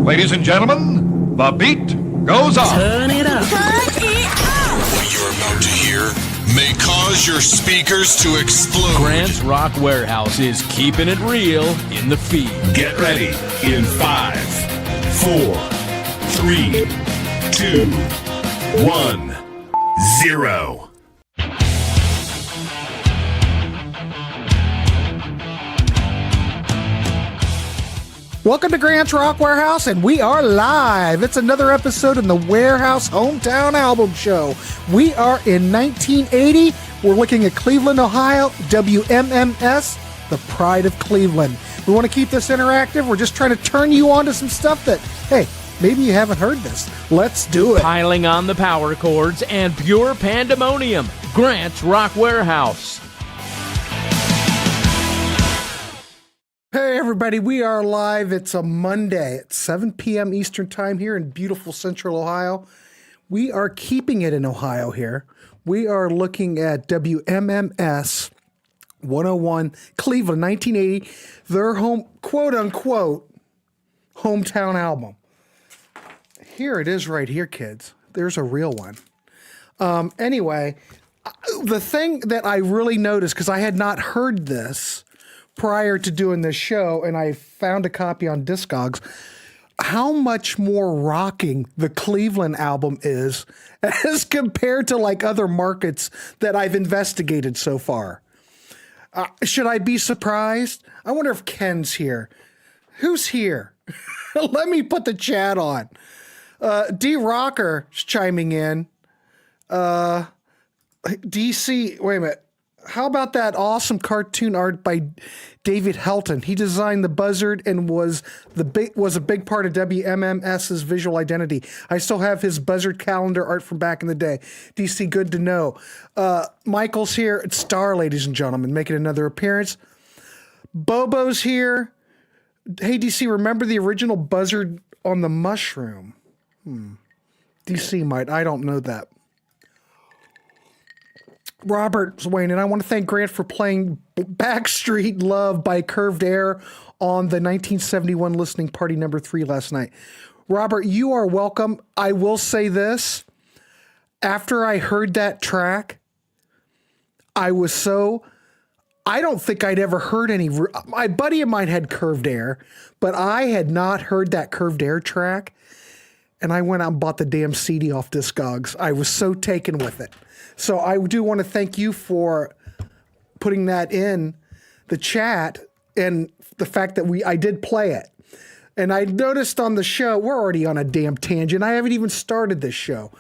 Ladies and gentlemen, the beat goes on. Turn it up. What you're about to hear may cause your speakers to explode. Grant's Rock Warehouse is keeping it real in the feed. Get ready in 5, 4, 3, 2, 1, 0. Welcome to Grant's Rock Warehouse, and we are live. It's another episode in the Warehouse Hometown Album Show. We are in 1980. We're looking at Cleveland, Ohio, WMMS, the pride of Cleveland. We want to keep this interactive. We're just trying to turn you on to some stuff that, hey, maybe you haven't heard this. Let's do it. Piling on the power chords and pure pandemonium. Grant's Rock Warehouse. Hey everybody, we are live. It's a Monday at 7 p.m. Eastern Time here in beautiful Central Ohio. We are keeping it in Ohio here. We are looking at WMMS 101 Cleveland 1980, their home, quote-unquote, hometown album. Here it is right here, kids. There's a real one. Anyway, the thing that I really noticed, because I had not heard this prior to doing this show, and I found a copy on Discogs, how much more rocking the Cleveland album is as compared to like other markets that I've investigated so far. Should I be surprised? I wonder if Ken's here. Who's here? Let me put the chat on. D Rocker's chiming in. DC, wait a minute. How about that awesome cartoon art by David Helton? He designed the Buzzard and was a big part of WMMS's visual identity. I still have his Buzzard calendar art from back in the day. DC, good to know. Michael's here. It's Star, ladies and gentlemen, making another appearance. Bobo's here. Hey, DC, remember the original Buzzard on the mushroom? DC might. I don't know that. Robert's Wayne, and I want to thank Grant for playing Backstreet Love by Curved Air on the 1971 listening party number 3 last night. Robert, you are welcome. I will say this. After I heard that track, I don't think I'd ever heard any. My buddy of mine had Curved Air, but I had not heard that Curved Air track. And I went out and bought the damn CD off Discogs. I was so taken with it. So I do want to thank you for putting that in the chat and the fact that I did play it. And I noticed on the show, we're already on a damn tangent. I haven't even started this show.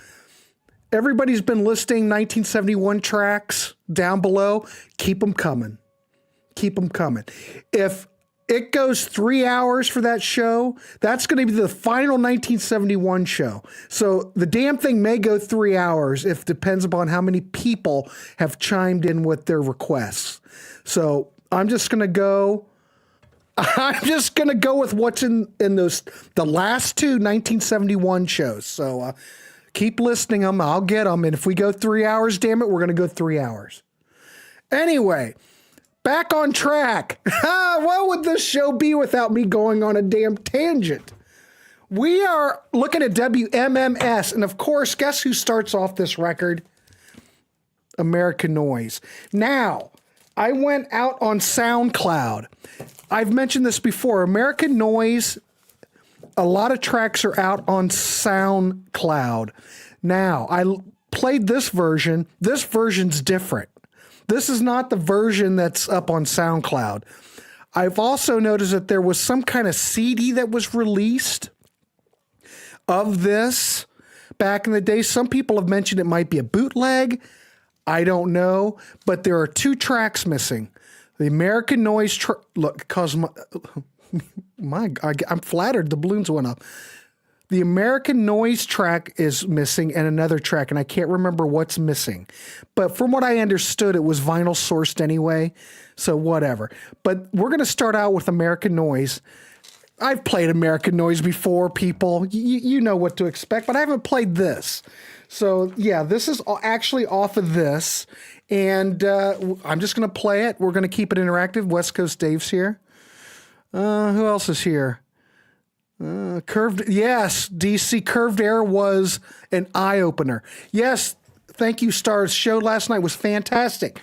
Everybody's been listing 1971 tracks down below. Keep them coming. Keep them coming. If it goes 3 hours for that show, that's going to be the final 1971 show. So the damn thing may go 3 hours. If depends upon how many people have chimed in with their requests. So I'm just going to go with what's in those, the last two 1971 shows. So keep listening them. I'll get them. And if we go 3 hours, damn it, we're going to go 3 hours. Anyway, back on track. What would this show be without me going on a damn tangent? We are looking at WMMS, and of course, guess who starts off this record? American Noise. Now, I went out on SoundCloud. I've mentioned this before. American Noise, a lot of tracks are out on SoundCloud. Now, I played this version. This version's different. This is not the version that's up on SoundCloud. I've also noticed that there was some kind of CD that was released of this back in the day. Some people have mentioned it might be a bootleg. I don't know. But there are 2 tracks missing. The American Noise... Look, because I'm flattered the balloons went up. The American Noise track is missing and another track, and I can't remember what's missing. But from what I understood, it was vinyl sourced anyway, so whatever. But we're going to start out with American Noise. I've played American Noise before, people. You know what to expect, but I haven't played this. So, yeah, this is actually off of this, and I'm just going to play it. We're going to keep it interactive. West Coast Dave's here. Who else is here? Curved, yes, DC Curved Air was an eye-opener. Yes, thank you, Stars. Show last night was fantastic.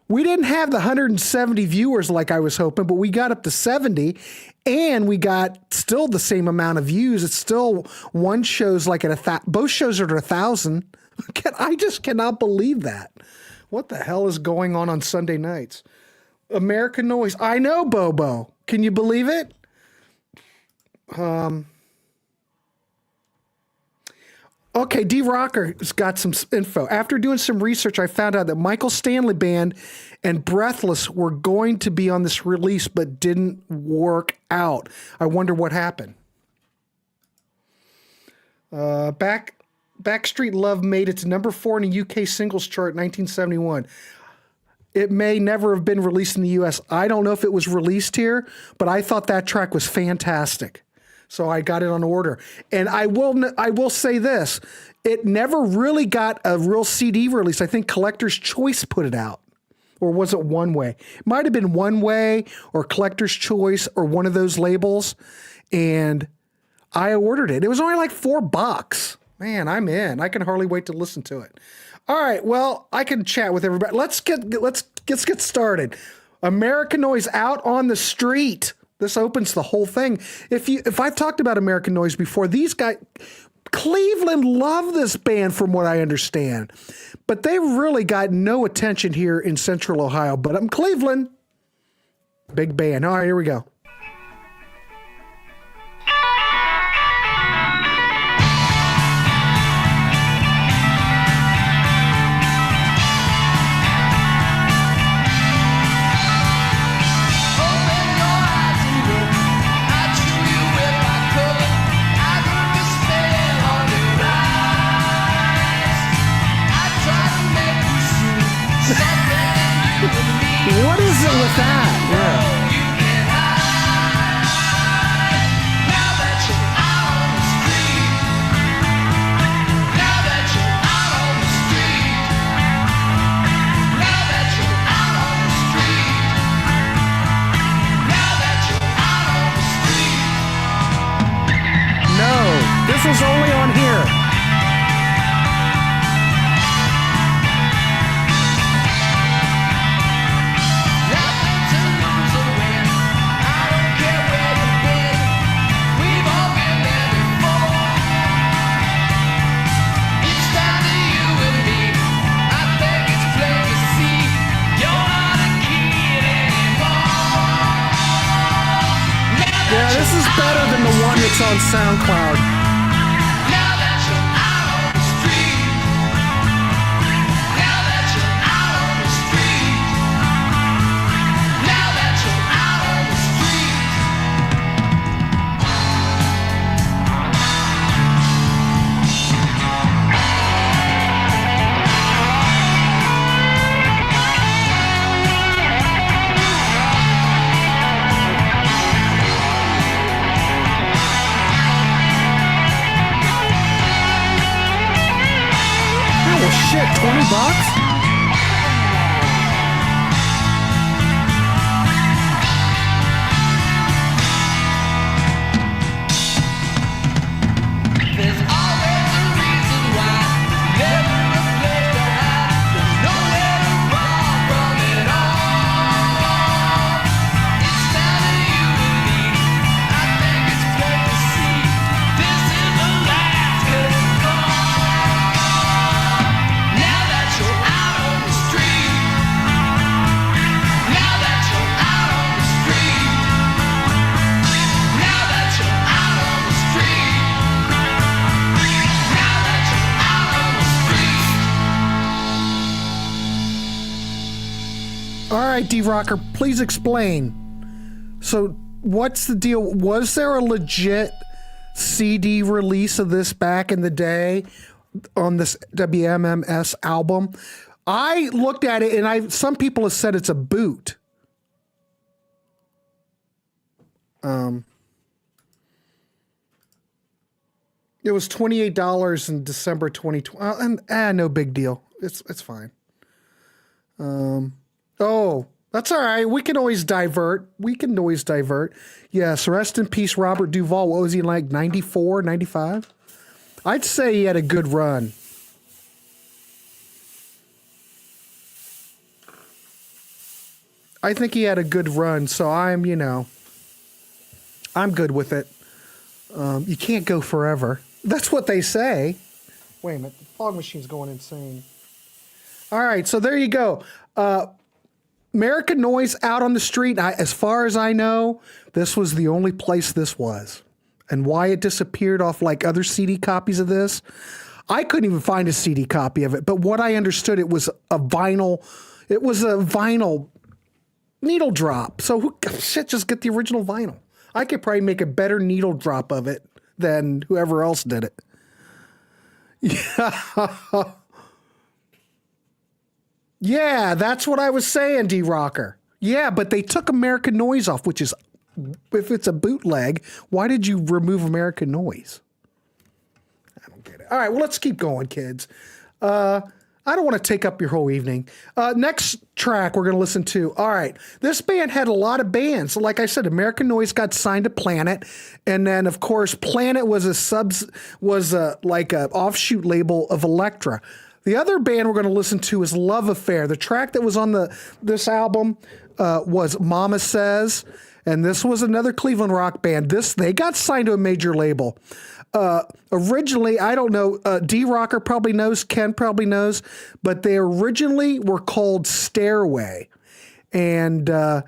We didn't have the 170 viewers like I was hoping, but we got up to 70, and we got still the same amount of views. It's still one show's like at both shows are at 1,000. I just cannot believe that. What the hell is going on Sunday nights? American Noise. I know, Bobo. Can you believe it? Okay, D-Rocker's got some info. After doing some research, I found out that Michael Stanley Band and Breathless were going to be on this release, but didn't work out. I wonder what happened. Backstreet Love made it to number 4 in the UK singles chart in 1971. It may never have been released in the US. I don't know if it was released here, but I thought that track was fantastic. So I got it on order. And I will say this. It never really got a real CD release. I think Collector's Choice put it out. Or was it One Way? It might have been One Way or Collector's Choice or one of those labels. And I ordered it. It was only like $4. Man, I'm in. I can hardly wait to listen to it. All right. Well, I can chat with everybody. Let's get started. American Noise Out on the Street. This opens the whole thing. If I've talked about American Noise before, these guys, Cleveland love this band from what I understand, but they really got no attention here in Central Ohio. But I'm Cleveland, big band. All right, here we go. What is it with that? Yeah. No, this was only on here. Yeah, this is better than the one that's on SoundCloud. Now that you're out on the street. Now that you're out on the street. Now that you're out on the Shit, $20? D-Rocker, please explain. So what's the deal? Was there a legit CD release of this back in the day on this WMMS album? I looked at it and some people have said it's a boot. It was $28 in December 2020. And no big deal. It's fine. Oh, That's all right. We can always divert. Yes, rest in peace, Robert Duvall. What was he like, 94, 95? I'd say he had a good run. I think he had a good run, so I'm good with it. You can't go forever. That's what they say. Wait a minute. The fog machine's going insane. All right, so there you go. American Noise out on the street. As far as I know, this was the only place this was. And why it disappeared off like other CD copies of this, I couldn't even find a CD copy of it. But what I understood, it was a vinyl. It was a vinyl needle drop. So just get the original vinyl. I could probably make a better needle drop of it than whoever else did it. Yeah. Yeah, that's what I was saying, D-Rocker. Yeah, but they took American Noise off, which is, if it's a bootleg, why did you remove American Noise? I don't get it. All right, well, let's keep going, kids. I don't want to take up your whole evening. Next track we're going to listen to. All right, this band had a lot of bands. Like I said, American Noise got signed to Planet, and then of course Planet was like a offshoot label of Elektra. The other band we're going to listen to is Love Affair. The track that was on this album was Mama Says, and this was another Cleveland rock band. They got signed to a major label. Originally, I don't know, D-Rocker probably knows, Ken probably knows, but they originally were called Stairway. And I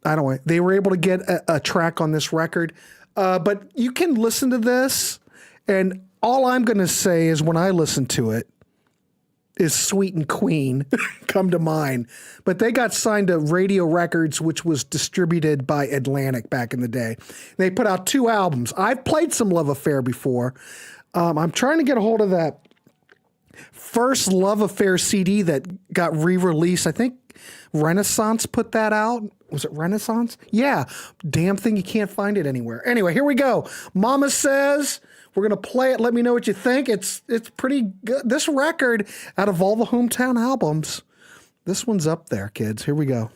don't know, they were able to get a track on this record. But you can listen to this, and all I'm going to say is when I listen to it, is Sweet and Queen come to mind. But they got signed to Radio Records, which was distributed by Atlantic back in the day. They put out 2 albums. I've played some Love Affair before. I'm trying to get a hold of that first Love Affair CD that got re-released. I think Renaissance put that out. Was it Renaissance? Yeah. Damn thing, you can't find it anywhere. Anyway, here we go. Mama Says. We're going to play it. Let me know what you think. It's pretty good. This record, out of all the hometown albums, this one's up there, kids. Here we go.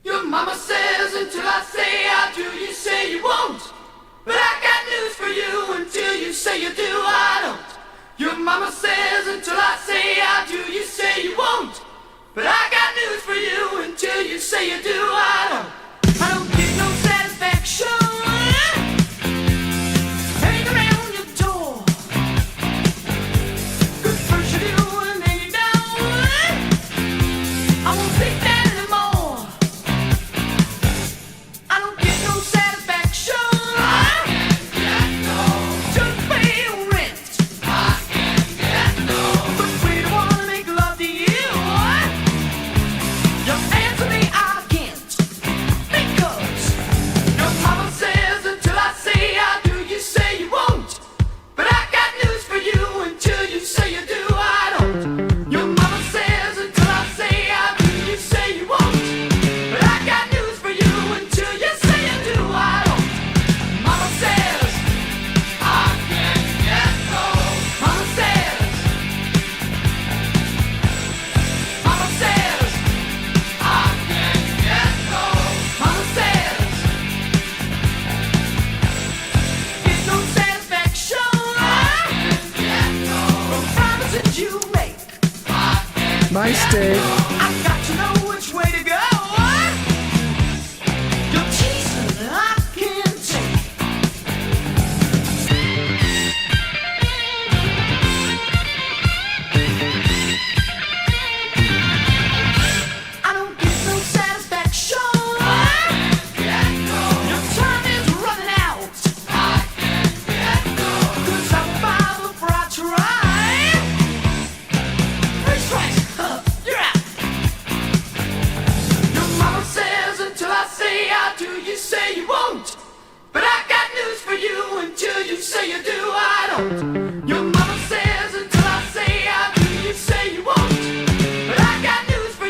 Your mama says until I say I do, you say you won't. But I got news for you until you say you do, I don't. Your mama says until I say I do, you say you won't. But I got news for you until you say you do, I don't get no satisfaction. Hang around your door. Good first you do and then you don't. I won't think that anymore. I don't get no satisfaction. Nice, Dave. I got to know which way to go. You're teasing, I can't take. I don't get no satisfaction. Your time is running out. 'Cause I'm by before I try. 3 strikes. You're out. Your mama says until I say I do, you say you won't. But I got news for you until you say you do, I don't. Your mama says until I say I do, you say you won't. But I got news for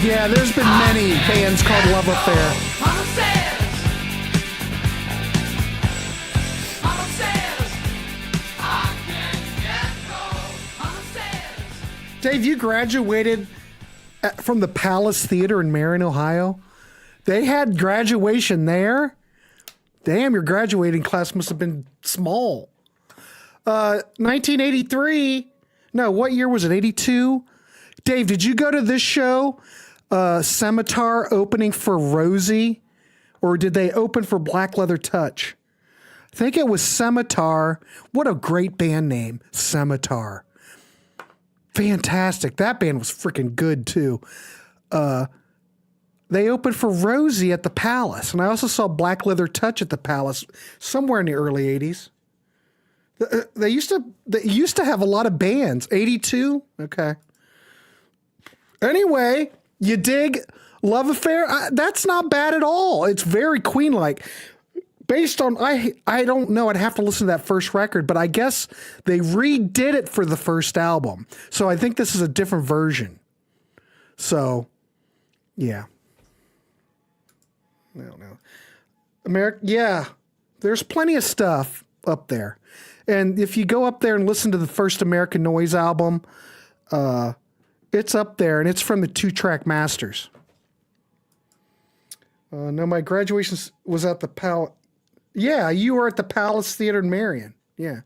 Yeah, there's been many bands called Love Affair. Mama says, I can't get no. Mama says. Dave, you graduated from the Palace Theater in Marion, Ohio. They had graduation there. Damn, your graduating class must have been small. 1983. No, what year was it? 82? Dave, did you go to this show? Scimitar opening for Rosie? Or did they open for Black Leather Touch? I think it was Scimitar. What a great band name, Scimitar. Fantastic. That band was freaking good, too. They opened for Rosie at the Palace. And I also saw Black Leather Touch at the Palace somewhere in the early 80s. They used to have a lot of bands. 82? Okay. Anyway, you dig Love Affair? That's not bad at all. It's very Queen-like. Based on, I don't know, I'd have to listen to that first record, but I guess they redid it for the first album. So I think this is a different version. So, yeah. I don't know. Yeah, there's plenty of stuff up there. And if you go up there and listen to the first American Noise album, it's up there, and it's from the 2-track masters. No, my graduation was at the Palace. Yeah, you were at the Palace Theater in Marion. Yeah.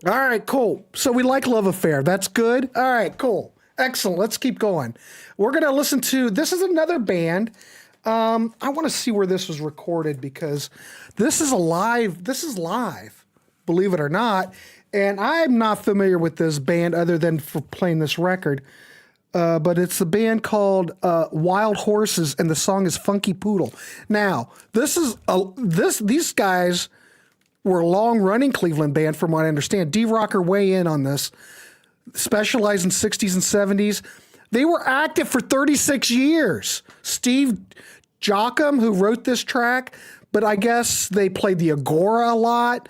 All right, cool. So we like Love Affair. That's good. All right, cool. Excellent. Let's keep going. We're going to listen to, this is another band. I want to see where this was recorded because this is live, believe it or not. And I'm not familiar with this band other than for playing this record. But it's a band called Wild Horses, and the song is Funky Poodle. Now, these guys were a long-running Cleveland band, from what I understand. D-Rocker weigh in on this. Specialized in 60s and 70s. They were active for 36 years. Steve Jocham, who wrote this track, but I guess they played the Agora a lot.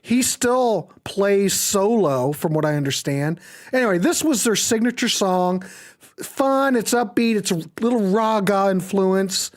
He still plays solo, from what I understand. Anyway, this was their signature song. Fun, it's upbeat, it's a little raga influence.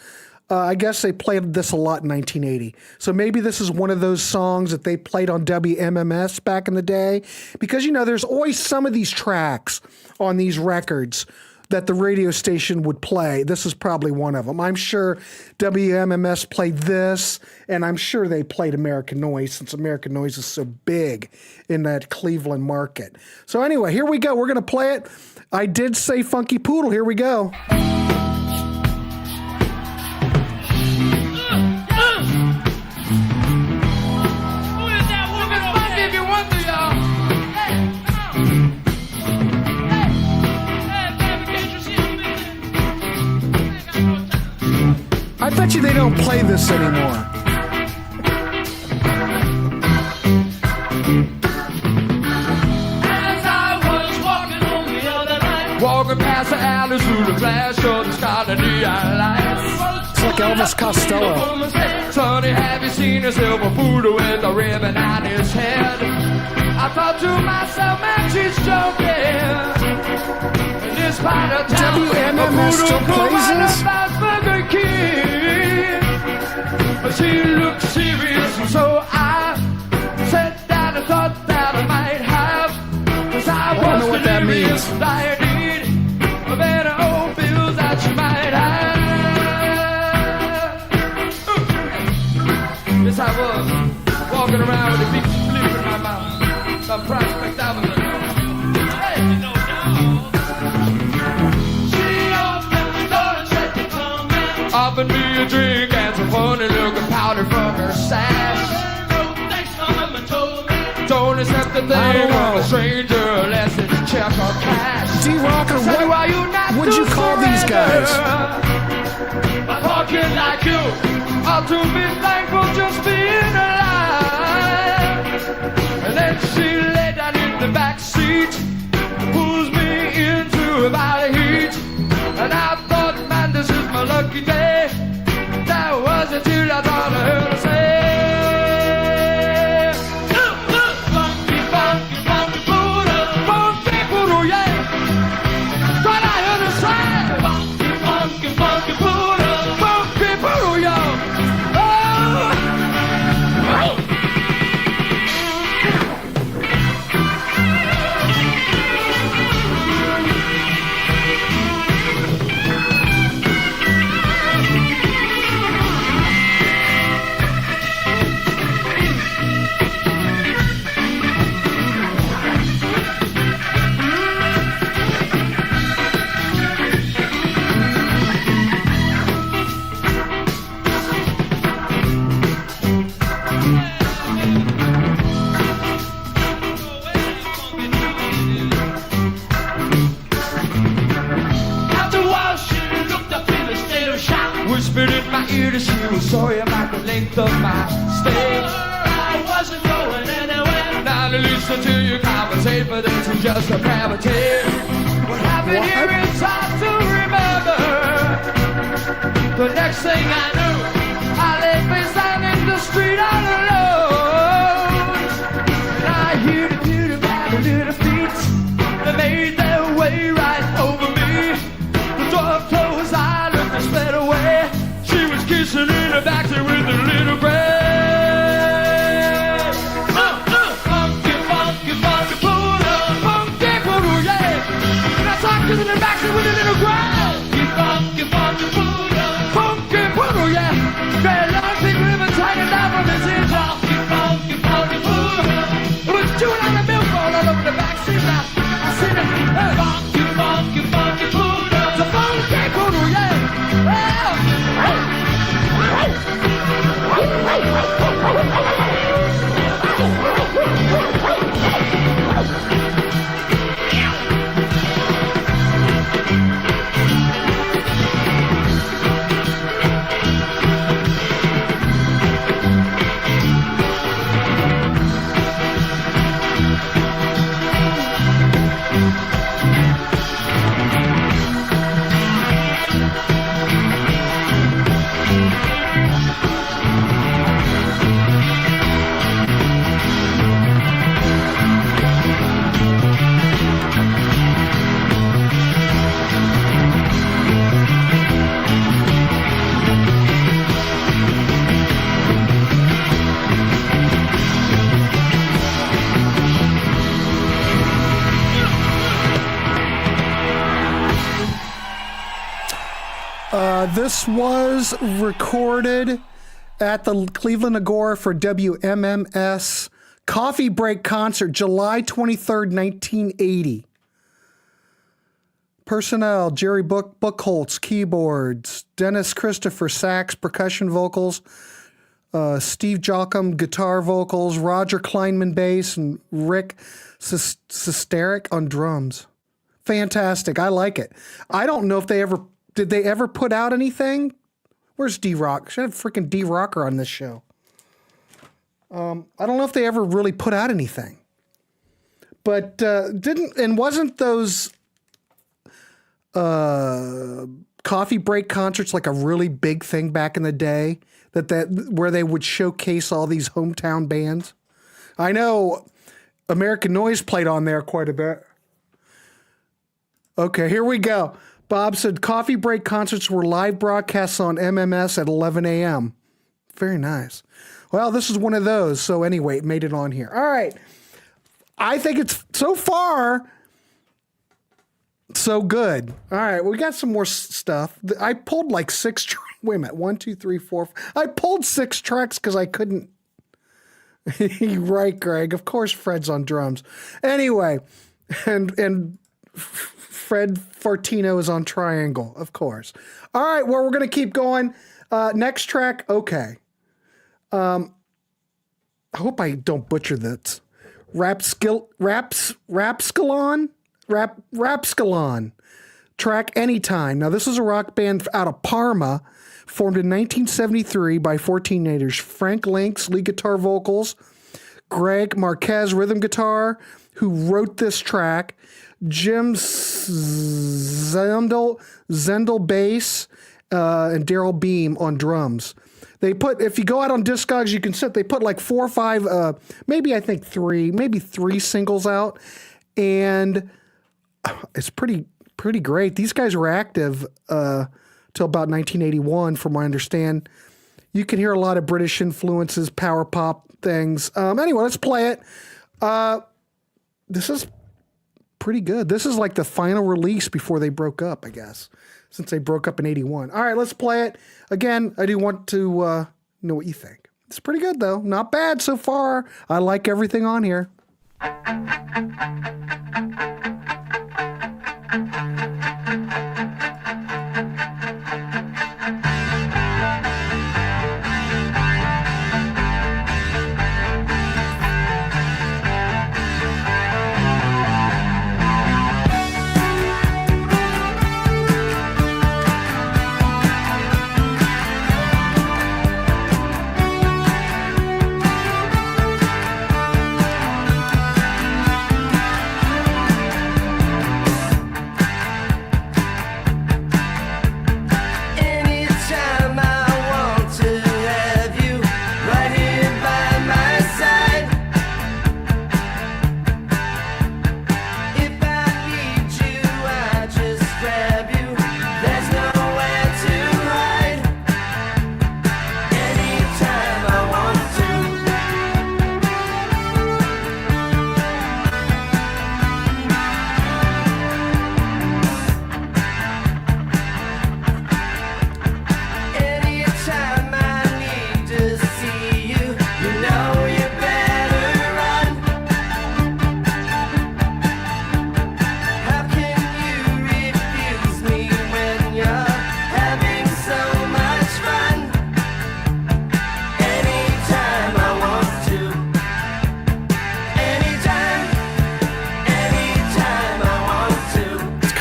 I guess they played this a lot in 1980. So maybe this is one of those songs that they played on WMMS back in the day. Because, you know, there's always some of these tracks on these records that the radio station would play. This is probably one of them. I'm sure WMMS played this, and I'm sure they played American Noise, since American Noise is so big in that Cleveland market. So anyway, here we go. We're going to play it. I did say Funky Poodle. Here we go. I bet you they don't play this anymore. As I was walking home the other night, Walking past the alley through the flash of the scarlet neon lights. It's like Elvis Costello. Sonny, have you seen a silver poodle with a ribbon on his head? I thought to myself, man, she's joking. In this part of town, WMMS still plays this? Burger King. But she looked serious, and so I sat down and thought that I might have. 'Cause I don't know was what that delirious, means. and I need a better old bills that she might have. Yes, I was walking around with a big spliff in my mouth. Some Prospect Avenue. Hey, you know, she opened the door and said to come in. Offered me a drink and some funny looking powder from her sash. Don't accept the thing of a stranger unless it's a check or cash. D-Rocker, Say, why you not what would you call these guys? A talking like you ought to be thankful just being alive. And then she lay down in the back seat, pulls me into about a heat. And I thought, man, this is my lucky day. That was until I thought I heard her say, funky, funky, funky poodle, yeah. Thought I heard knew that she was sorry about the length of my stay. I wasn't going anywhere. Now to listen to you conversate, but this is just a gravity. What happened here is hard to remember. The next thing I knew, I lay face down in the street all alone. And I hear the beauty by the little feet that made their way right over me. The door closed, I looked and sped away. She was kissing in the backseat with a little gray. Funky, funky, funky poodle, funky poodle, yeah. And I saw her kissing in the backseat with a little gray. Funky, funky poodle, funky poodle, yeah. Gray long pink ribbons hanging down from his ears. Funky, funky, funky poodle. It was chewing on the milk all over the backseat now. I seen it. Funky, funky, funky poodle. It's a funky poodle, yeah. This was recorded at the Cleveland Agora for WMMS Coffee Break Concert, July 23rd, 1980. Personnel: Jerry Buchholz, keyboards; Dennis Christopher, sax, percussion vocals; Steve Jockum, guitar vocals; Roger Kleinman, bass; and Rick Sisterek on drums. Fantastic. I like it. I don't know if did they ever put out anything? Where's D-Rock? Should have freaking D-Rocker on this show. I don't know if they ever really put out anything. But wasn't those coffee break concerts like a really big thing back in the day? Where they would showcase all these hometown bands? I know American Noise played on there quite a bit. Okay, here we go. Bob said coffee break concerts were live broadcasts on MMS at 11 a.m. Very nice. Well, this is one of those. So anyway, it made it on here. All right. I think it's so far so good. All right. We got some more stuff. I pulled like 6 wait a minute. 1, 2, 3, 4. I pulled 6 tracks because I couldn't. You're right, Greg. Of course, Fred's on drums. Anyway, and Fred Fortino is on triangle, of course. All right, well, we're going to keep going. Next track, okay. I hope I don't butcher this. Rapscallion. Track Anytime. Now, this is a rock band out of Parma, formed in 1973 by 4 teenagers. Frank Links, lead guitar vocals. Greg Marquez, rhythm guitar, who wrote this track. Jim Zendel bass, and Daryl Beam on drums. They put, if you go out on Discogs, you can sit, they put like 4 or 5, maybe 3 singles out. And it's pretty great. These guys were active till about 1981, from what I understand. You can hear a lot of British influences, power pop things. Anyway, let's play it. This is pretty good. This is like the final release before they broke up, I guess, since they broke up in 81. All right, let's play it. Again, I do want to know what you think. It's pretty good, though. Not bad so far. I like everything on here.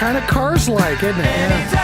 kind of Cars-like, isn't it? Yeah.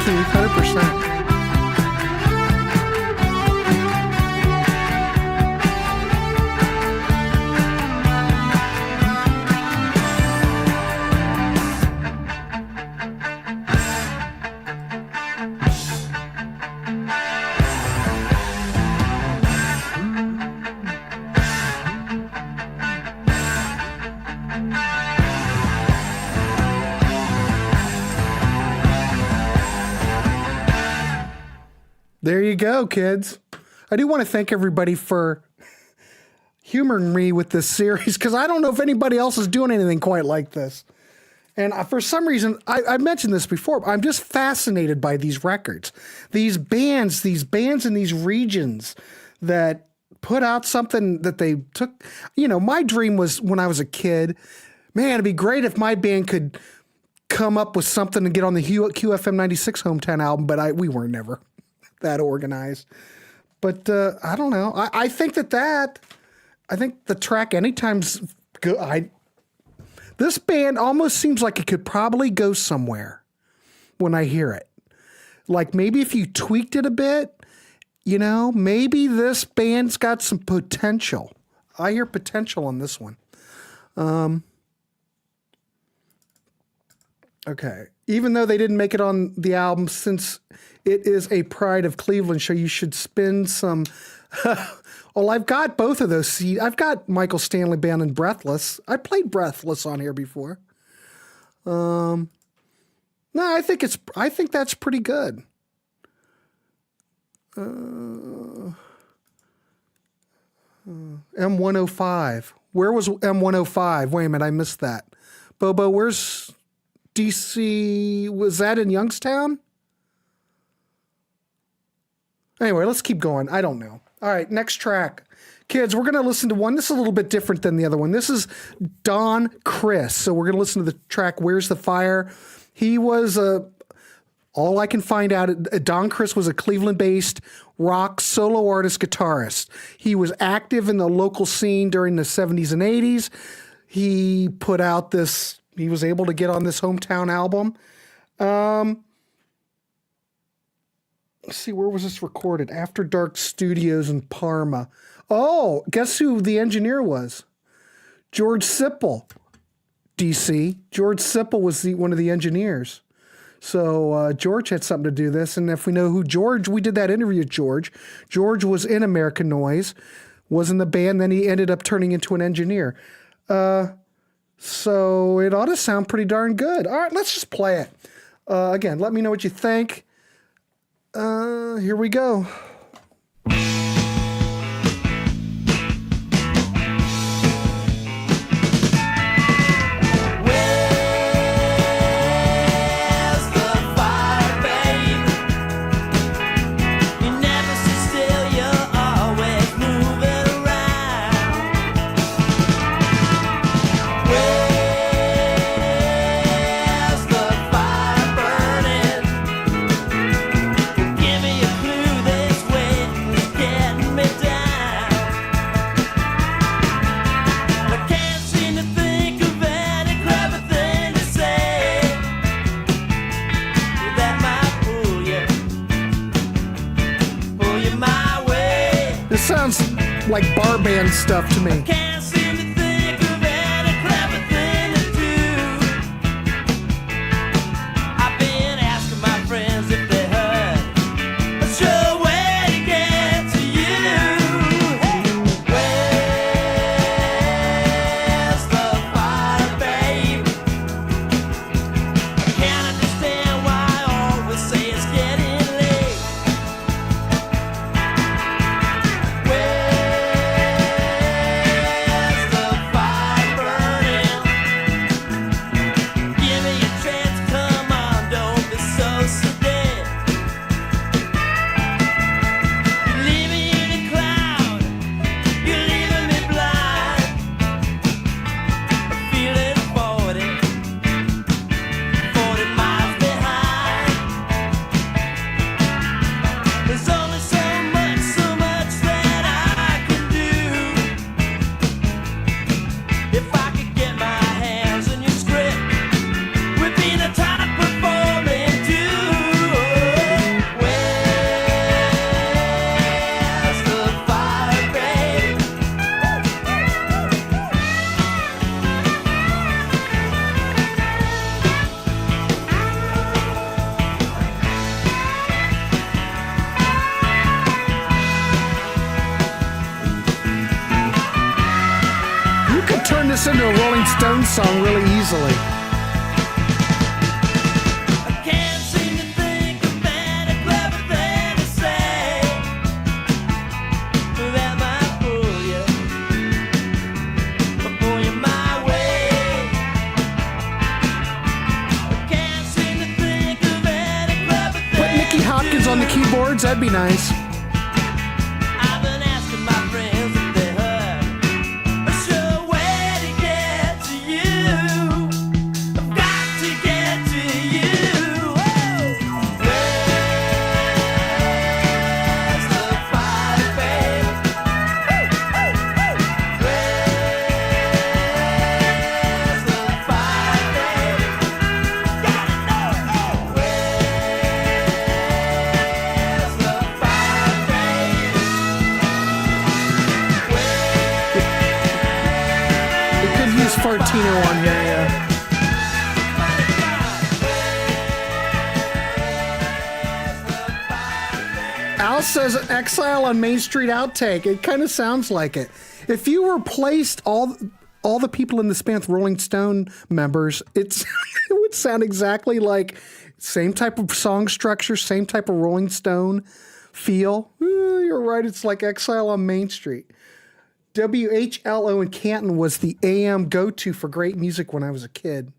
Keith, 100%. There you go, kids. I do want to thank everybody for humoring me with this series because I don't know if anybody else is doing anything quite like this. And for some reason, I mentioned this before, I'm just fascinated by these records. These bands in these regions that put out something that they took. You know, my dream was when I was a kid, man, it'd be great if my band could come up with something to get on the QFM 96 hometown album, but we were never that organized. But I don't know. I think I think the track Anytime's good. This band almost seems like it could probably go somewhere when I hear it. Like maybe if you tweaked it a bit, you know, maybe this band's got some potential. I hear potential on this one. Okay. Even though they didn't make it on the album, since it is a Pride of Cleveland show, you should spin some. Well, I've got both of those CDs. I've got Michael Stanley Band and Breathless. I played Breathless on here before. No, I think that's pretty good. M105. Where was M105? Wait a minute, I missed that. Bobo, where's DC? Was that in Youngstown? Anyway, let's keep going. I don't know. All right, next track. Kids, we're going to listen to one. This is a little bit different than the other one. This is Don Criss. So we're going to listen to the track, Where's the Fire? He was all I can find out, Don Criss was a Cleveland-based rock solo artist guitarist. He was active in the local scene during the 70s and 80s. He put out this, he was able to get on this hometown album. Let's see, where was this recorded? After Dark Studios in Parma. Oh, guess who the engineer was? George Sipple, DC. George Sipple was one of the engineers. So George had something to do this. And if we know who George, we did that interview with George. George was in American Noise, was in the band, then he ended up turning into an engineer. So it ought to sound pretty darn good. All right, let's just play it. Again, let me know what you think. Here we go. Give me a clue, this like bar band stuff to me. Can't seem to think of any clever thing to do. I've been asking my friends if they heard a sure way to get to you. Hey, where's the fire, babe? I can't understand why I always say it's getting late. Where's the fire burning? Give me a chance, come on, don't be so sedate. You're leaving me in a cloud, you're leaving me blind. I'm feeling 40 miles behind. There's only so much that I can do. If I could get my hands on your script, we'd be the top performing duo. Where's the fire, babe? You could turn this into a Rolling Stones song really easily. I can't seem to think of any clever thing to say that might pull you my way. I can't seem to think of any clever thing. Put Nicky Hopkins on the keyboards, that'd be nice. I've been asking my friends if they heard a sure way to get to you. I've got to get to you. Where's the fire, babe? Where's the fire, babe? Gotta know. Where's the fire, babe? We could use Fartino on here, yeah. Al says Exile on Main Street outtake. It kind of sounds like it. If you replaced all the people in this band with Rolling Stone members, it would sound exactly like same type of song structure, same type of Rolling Stone feel. You're right. It's like Exile on Main Street. WHLO in Canton was the AM go-to for great music when I was a kid.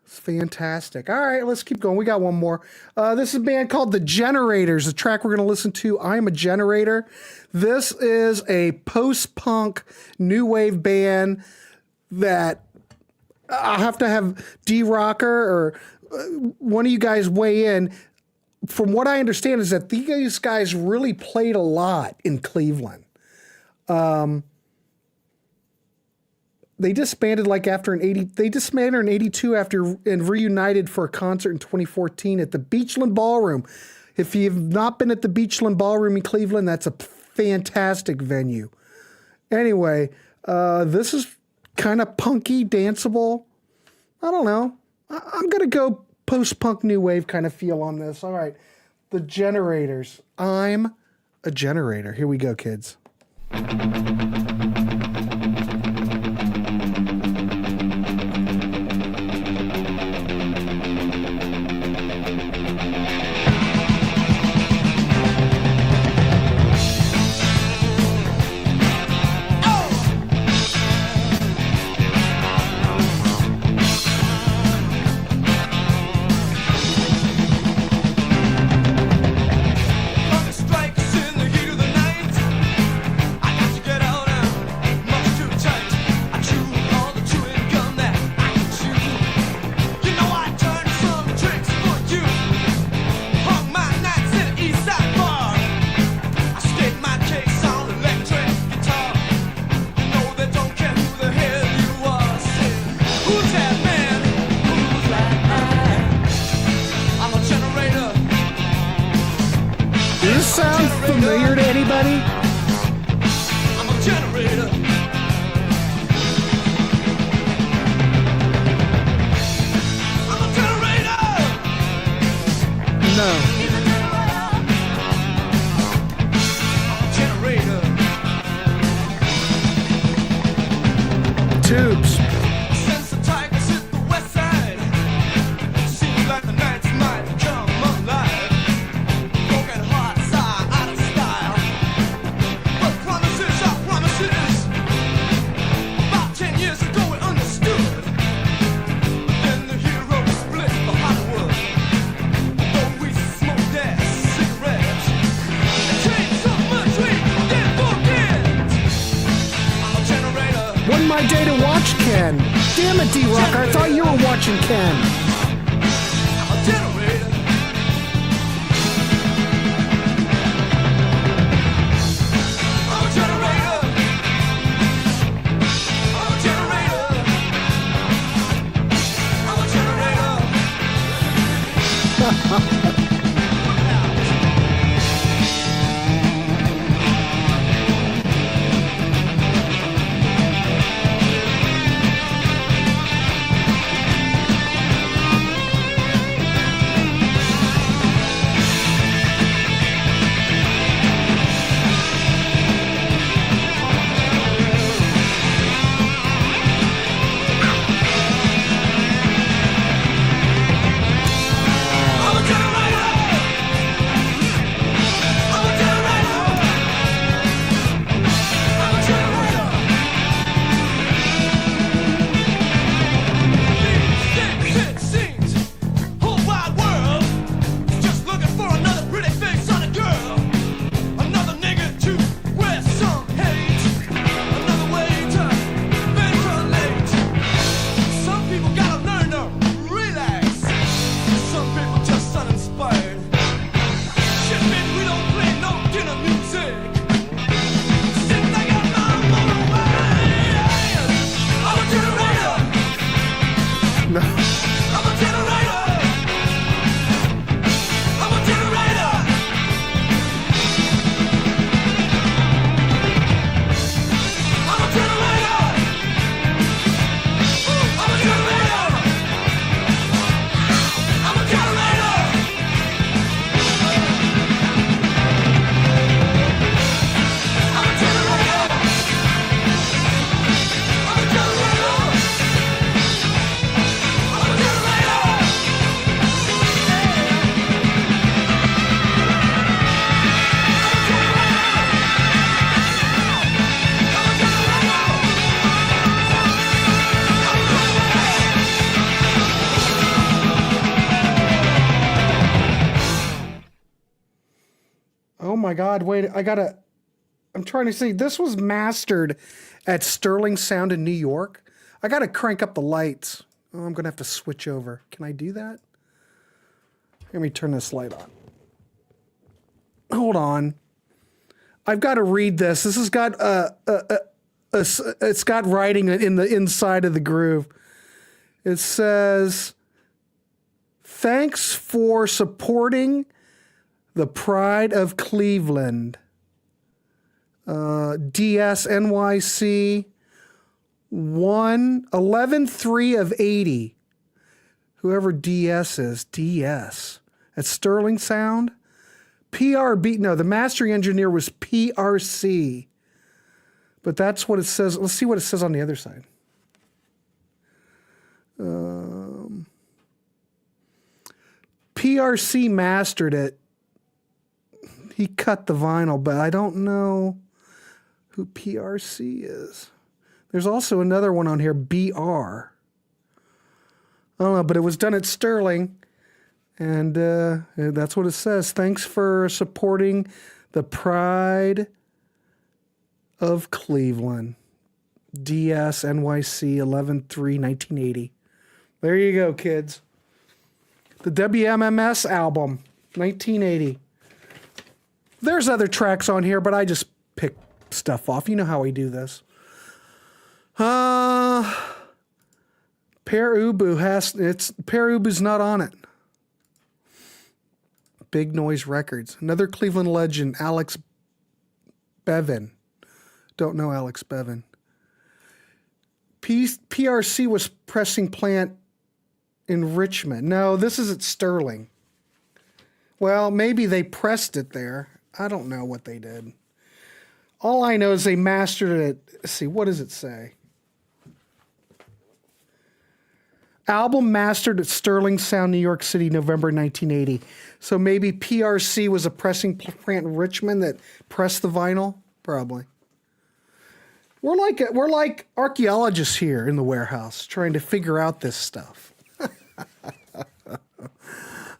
It's fantastic. All right, let's keep going. We got one more. This is a band called The Generators. The track we're going to listen to, I'm a Generator. This is a post-punk new wave band that I'll have to have D-Rocker or one of you guys weigh in. From what I understand is that these guys really played a lot in Cleveland. They disbanded they disbanded in 82 and reunited for a concert in 2014 at the Beachland Ballroom. If you've not been at the Beachland Ballroom in Cleveland, that's a fantastic venue. Anyway, this is kind of punky, danceable. I don't know. I'm going to go post-punk new wave kind of feel on this. All right. The Generators. I'm a Generator. Here we go, kids. Strikes in the heat of the night. I got to get out and much too tight. I chew all the chewing gum that I can chew. You know I turned some tricks for you. Hung my nights in an East Side bar. I skate my case on electric guitar. You know they don't care who the hell you are. Say, who's that man? Who's that man? I'm a generator. Does this sound familiar to anybody? Tubes. Since the tigers hit the west side, seems like the nights might come alive. Broken hearts are out of style, but promises are promises. About 10 years ago we understood. Then the heroes split for Hollywood. Though we smoked their cigarettes and changed so much we didn't forget. I'm a generator. Wasn't my day to watch Ken. Damn it, D-Rock. I thought you were watching Ken. I'm a generator. I'm a generator. I'm a generator. I'm a generator. I'm a generator. I'm a generator. I'm a generator. It seems whole wide world is just looking for another pretty face on a girl, another nigga to wear some hate, another way to ventilate. Some people gotta learn to relax. Some people just uninspired. Shit, man, we don't play no dinner music. Seems like I'm on my way. I'm a generator. No. I'm a generator. I'm a generator. I'm a generator. I'm a generator. I'm a generator. I'm a generator. I'm a generator. I'm a generator. Oh my God, wait, I'm trying to see. This was mastered at Sterling Sound in New York. I gotta crank up the lights. Oh, I'm gonna have to switch over. Can I do that? Let me turn this light on. Hold on. I've got to read this. This has got it's got writing in the inside of the groove. It says, "Thanks for supporting the Pride of Cleveland. DS NYC 11/3 of 80. Whoever DS is, DS. At Sterling Sound. PRB, no, the mastering engineer was PRC. But that's what it says. Let's see what it says on the other side. PRC mastered it. He cut the vinyl, but I don't know who PRC is. There's also another one on here, BR. I don't know, but it was done at Sterling, and that's what it says. Thanks for supporting the Pride of Cleveland. DS NYC 11/3/1980. There you go, kids. The WMMS album, 1980. There's other tracks on here, but I just pick stuff off. You know how we do this. Per Ubu's not on it. Big Noise Records. Another Cleveland legend, Alex Bevan. Don't know Alex Bevan. PRC was pressing plant in Richmond. No, this is at Sterling. Well, maybe they pressed it there. I don't know what they did. All I know is they mastered it. Let's see, what does it say? Album mastered at Sterling Sound, New York City, November 1980. So maybe PRC was a pressing plant in Richmond that pressed the vinyl? Probably. We're like archaeologists here in the warehouse trying to figure out this stuff.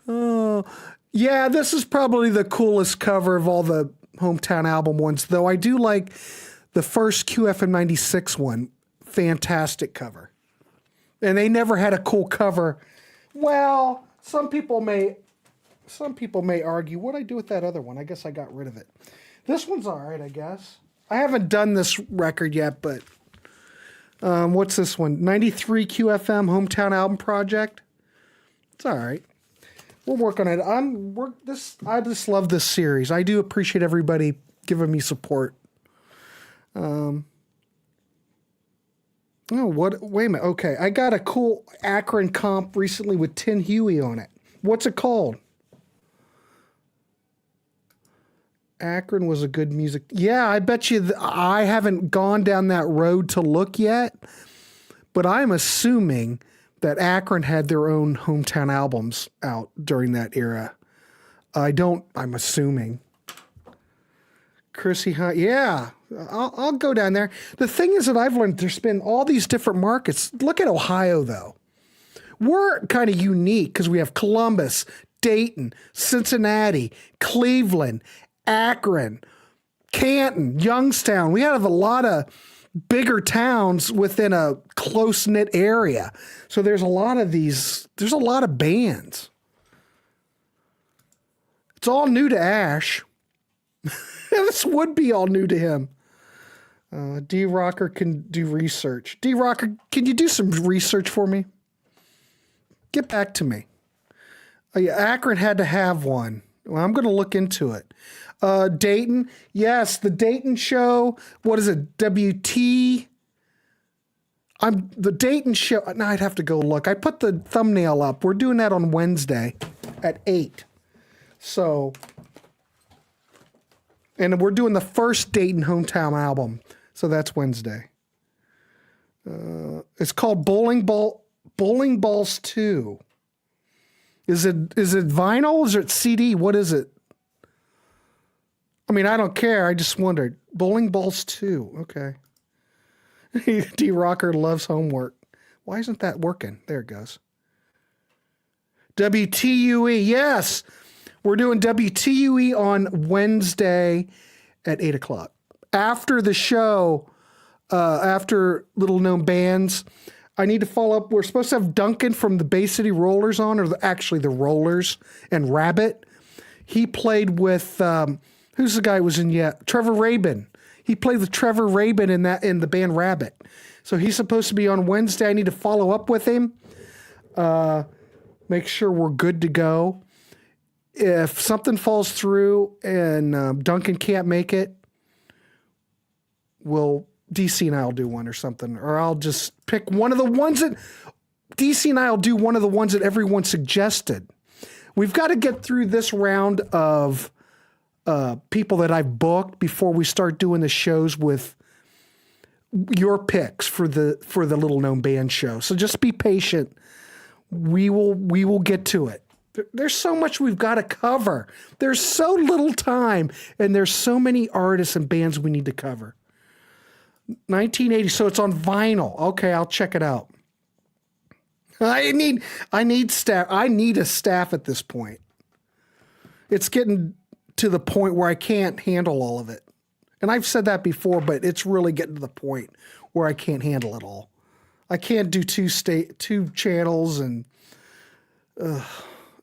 Oh, yeah, this is probably the coolest cover of all the Hometown album ones, though I do like the first QFM 96 one. Fantastic cover. And they never had a cool cover. Well, some people may argue, what'd I do with that other one? I guess I got rid of it. This one's all right, I guess. I haven't done this record yet, but what's this one? 93 QFM Hometown Album Project. It's all right. We'll work on it. I just love this series. I do appreciate everybody giving me support. Oh, what? Wait a minute. Okay, I got a cool Akron comp recently with Tin Huey on it. What's it called? Akron was a good music. Yeah, I bet you. I haven't gone down that road to look yet, but I'm assuming that Akron had their own hometown albums out during that era. I'm assuming. Chrissy Hunt, yeah, I'll go down there. The thing is that I've learned there's been all these different markets. Look at Ohio, though. We're kind of unique because we have Columbus, Dayton, Cincinnati, Cleveland, Akron, Canton, Youngstown. We have a lot of bigger towns within a close-knit area. So there's a lot of bands. It's all new to Ash. This would be all new to him. D-Rocker can do research. D-Rocker, can you do some research for me? Get back to me. Yeah, Akron had to have one. Well, I'm going to look into it. Dayton, yes, the Dayton show. What is it? The Dayton show. Now I'd have to go look. I put the thumbnail up. We're doing that on Wednesday at 8. So, and we're doing the first Dayton hometown album. So that's Wednesday. It's called Bowling Balls 2. Is it vinyl? Is it CD? What is it? I mean, I don't care. I just wondered. Bowling Balls 2. Okay. D-Rocker loves homework. Why isn't that working? There it goes. WTUE. Yes. We're doing WTUE on Wednesday at 8 o'clock. After the show, after Little Known Bands, I need to follow up. We're supposed to have Duncan from the Bay City Rollers on, or actually the Rollers, and Rabbit. He played with, who's the guy who was in yet? Trevor Rabin. He played with Trevor Rabin in the band Rabbit. So he's supposed to be on Wednesday. I need to follow up with him. Make sure we're good to go. If something falls through and Duncan can't make it, DC and I'll do one or something. Or I'll just pick one of the ones that DC and I'll do one of the ones that everyone suggested. We've got to get through this round of people that I've booked before we start doing the shows with your picks for the Little Known Band show. So just be patient. We will get to it. There's so much we've got to cover. There's so little time, and there's so many artists and bands we need to cover. 1980, so it's on vinyl. Okay, I'll check it out. I need staff. I need a staff at this point. It's getting to the point where I can't handle all of it. And I've said that before, but it's really getting to the point where I can't handle it all. I can't do two channels, and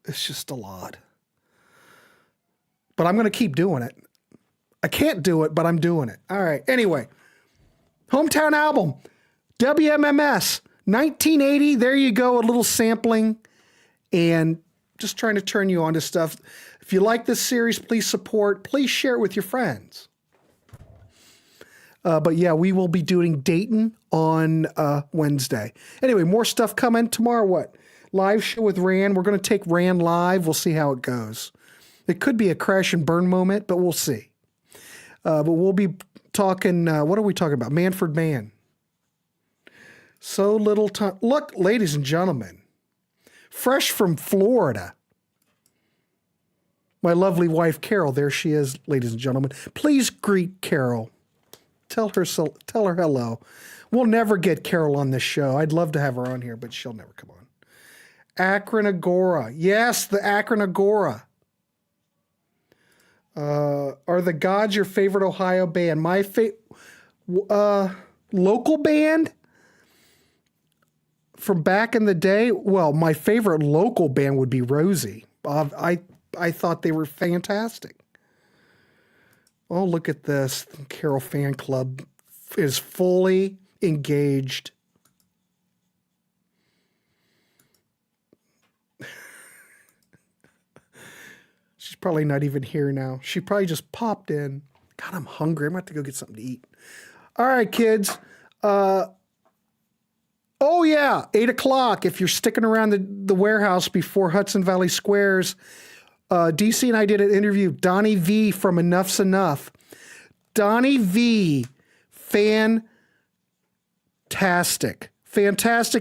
it's just a lot. But I'm going to keep doing it. I can't do it, but I'm doing it. All right. Anyway, hometown album, WMMS, 1980. There you go. A little sampling, and just trying to turn you on to stuff. If you like this series, please support. Please share it with your friends. But yeah, we will be doing Dayton on Wednesday. Anyway, more stuff coming tomorrow. What? Live show with Rand. We're going to take Rand live. We'll see how it goes. It could be a crash and burn moment, but we'll see. But we'll be talking, what are we talking about? Manfred Mann. So little time. Look, ladies and gentlemen, fresh from Florida, my lovely wife, Carol. There she is, ladies and gentlemen. Please greet Carol. Tell her hello. We'll never get Carol on this show. I'd love to have her on here, but she'll never come on. Akron Agora. Yes, the Akron Agora. Are the Gods your favorite Ohio band? My local band from back in the day? Well, my favorite local band would be Rosie. I thought they were fantastic. Oh, look at this. The Carol fan club is fully engaged. She's probably not even here now. She probably just popped in. God, I'm hungry. I'm going to have to go get something to eat. All right, kids. Oh, yeah, 8 o'clock. If you're sticking around the warehouse before Hudson Valley Squares, DC and I did an interview. Donnie V from Enough's Enough. Donnie V, fantastic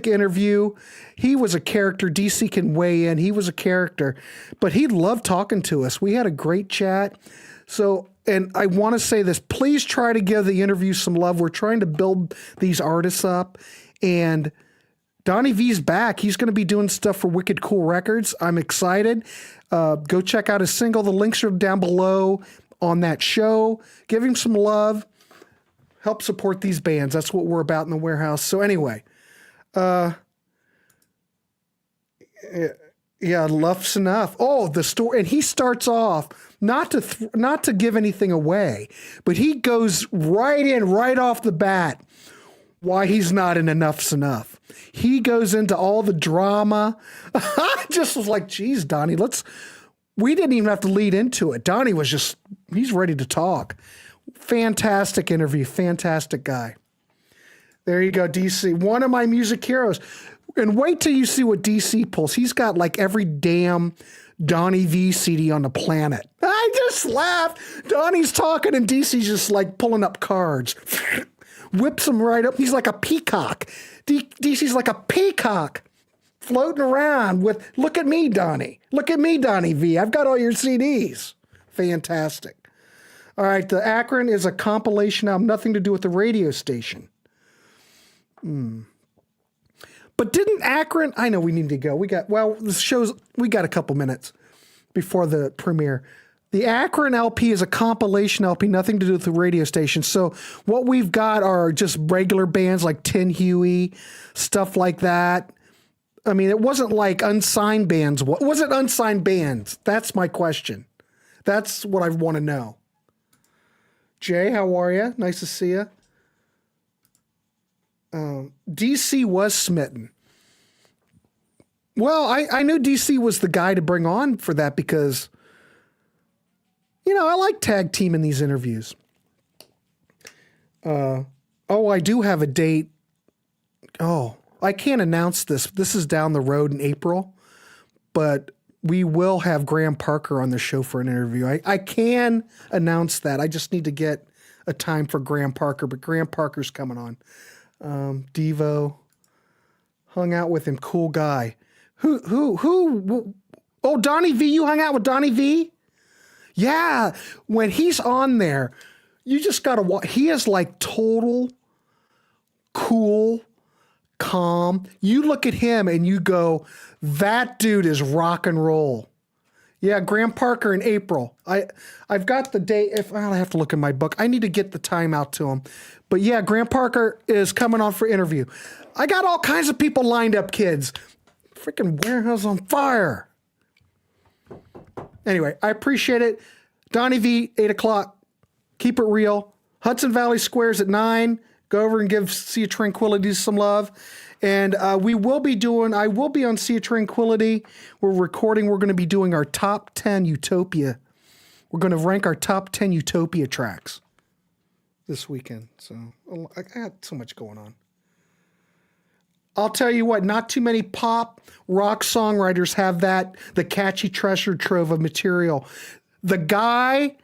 interview. He was a character. DC can weigh in. He was a character, but he loved talking to us. We had a great chat. So, and I want to say this, please try to give the interview some love. We're trying to build these artists up, and Donnie V's back. He's going to be doing stuff for Wicked Cool Records. I'm excited. Go check out his single. The links are down below on that show. Give him some love. Help support these bands. That's what we're about in the warehouse. So anyway, yeah, Enough's Enough. Oh, the story. And he starts off, not to give anything away, but he goes right off the bat why he's not in Enough's Enough. He goes into all the drama. I just was like, geez, Donnie, we didn't even have to lead into it. Donnie was he's ready to talk. Fantastic interview. Fantastic guy. There you go, DC. One of my music heroes. And wait till you see what DC pulls. He's got like every damn Donnie V CD on the planet. I just laughed. Donnie's talking and DC's just like pulling up cards. Whips him right up. He's like a peacock. DC's like a peacock floating around with, look at me, Donnie. Look at me, Donnie V. I've got all your CDs. Fantastic. All right, the Akron is a compilation album, nothing to do with the radio station. But didn't Akron, I know we need to go. We got a couple minutes before the premiere. The Akron LP is a compilation LP, nothing to do with the radio station. So what we've got are just regular bands like Tin Huey, stuff like that. I mean, it wasn't like unsigned bands. Was it unsigned bands? That's my question. That's what I want to know. Jay, how are you? Nice to see you. DC was smitten. Well, I knew DC was the guy to bring on for that because, I like tag team in these interviews. I do have a date. Oh, I can't announce this. This is down the road in April, but we will have Graham Parker on the show for an interview. I can announce that. I just need to get a time for Graham Parker, but Graham Parker's coming on. Devo, hung out with him. Cool guy. Who? Oh, Donnie V. You hung out with Donnie V? Yeah. When he's on there, you just got to watch. He is like total cool, calm. You look at him and you go, that dude is rock and roll. Yeah, Graham Parker in April. I've got the date. I'll have to look in my book. I need to get the time out to him. But yeah, Graham Parker is coming on for interview. I got all kinds of people lined up, kids. Freaking Warehouse on fire. Anyway, I appreciate it. Donnie V, 8 o'clock. Keep it real. Hudson Valley Squares at 9. Go over and give Sea of Tranquility some love. And I will be on Sea of Tranquility. We're recording. We're going to be doing our top 10 Utopia. We're going to rank our top 10 Utopia tracks this weekend. So I got so much going on. I'll tell you what, not too many pop rock songwriters have the catchy treasure trove of material. The guy,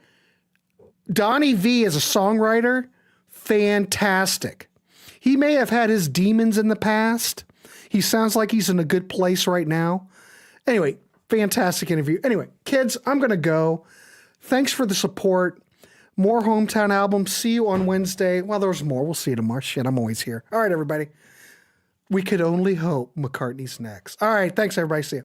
Donnie V, is a songwriter, fantastic. He may have had his demons in the past. He sounds like he's in a good place right now. Anyway, fantastic interview. Anyway, kids, I'm going to go. Thanks for the support. More hometown albums. See you on Wednesday. Well, there's more. We'll see you tomorrow. Shit, I'm always here. All right, everybody. We could only hope McCartney's next. All right, thanks, everybody. See you.